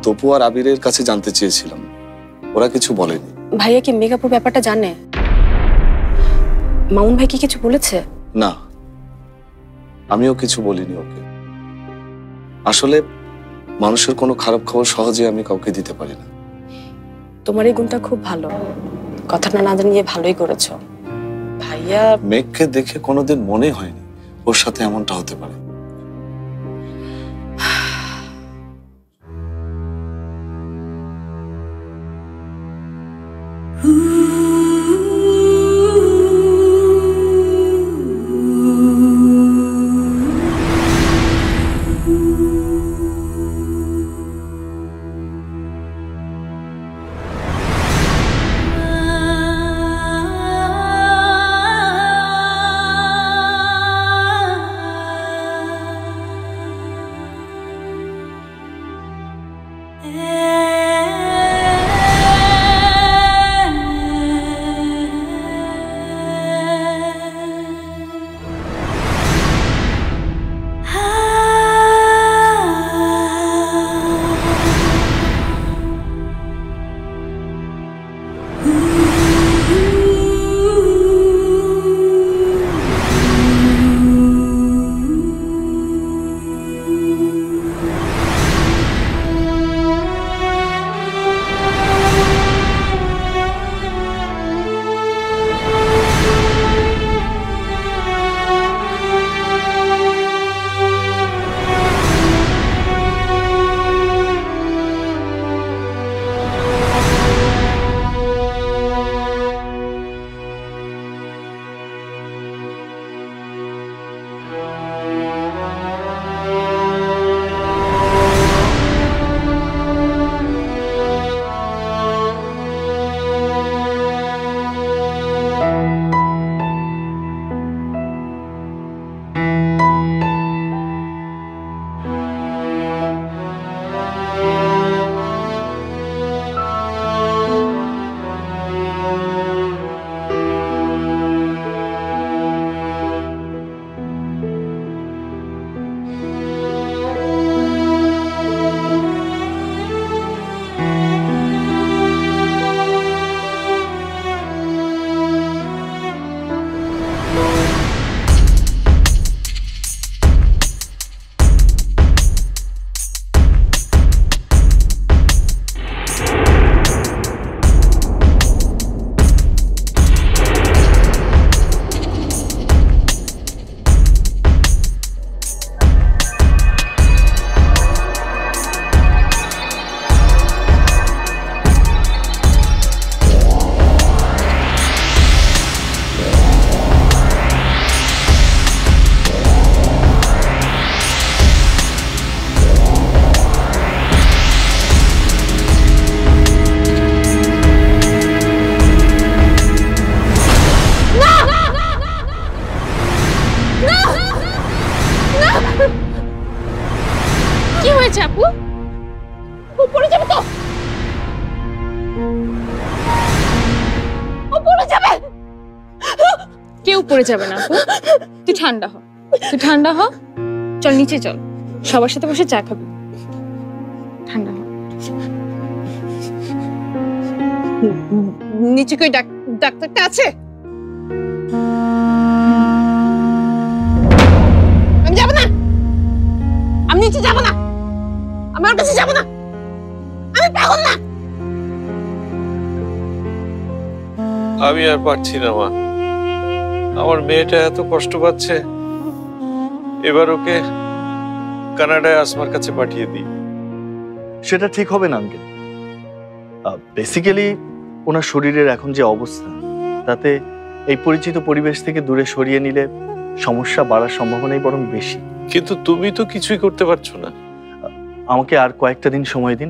তপু আর আবিরের কাছে জানতে চেয়েছিলাম, ওরা কিছু বলেনি। ভাইয়া কি মেকআপের ব্যাপারটা জানে? মামুন ভাই কি কিছু বলেছে? না, আমিও কিছু বলিনি ওকে। আসলে মানুষের কোনো খারাপ খবর সহজে আমি কাউকে দিতে পারি না। তোমার এই গুণটা খুব ভালো, কথাটা না জানিয়ে ভালোই করেছো। ভাইয়া মেঘকে দেখে কোনোদিন মনে হয়নি ওর সাথে এমনটা হতে পারে। কি হয়েছে আপু? ও পড়ে যাবে তো, ও পড়ে যাবে। কেউ পড়ে যাবে না আপু, তুই ঠান্ডা হ, তুই ঠান্ডা হ। চল নিচে চল, সবার সাথে বসে চা খাবি। ঠান্ডা হ। নিচে কই ডাক্তারটা আছে? আমি যাব না, আমি নিচে যাব না, আমি ওর কাছে যাব না, আমি পাগল না। আমি আর পারছি না মা, আমার মেয়েটা এত কষ্ট পাচ্ছে, এবার ওকে কানাডায় আসমার কাছে পাঠিয়ে দিই। সেটা ঠিক হবে না আঙ্কেল। বেসিক্যালি ওনার শরীরের এখন যে অবস্থা, তাতে এই পরিচিত পরিবেশ থেকে দূরে সরিয়ে নিলে সমস্যা বাড়ার সম্ভাবনাই বরং বেশি। কিন্তু তুমি তো কিছুই করতে পারছো না। আমাকে আর কয়েকটা দিন সময় দিন,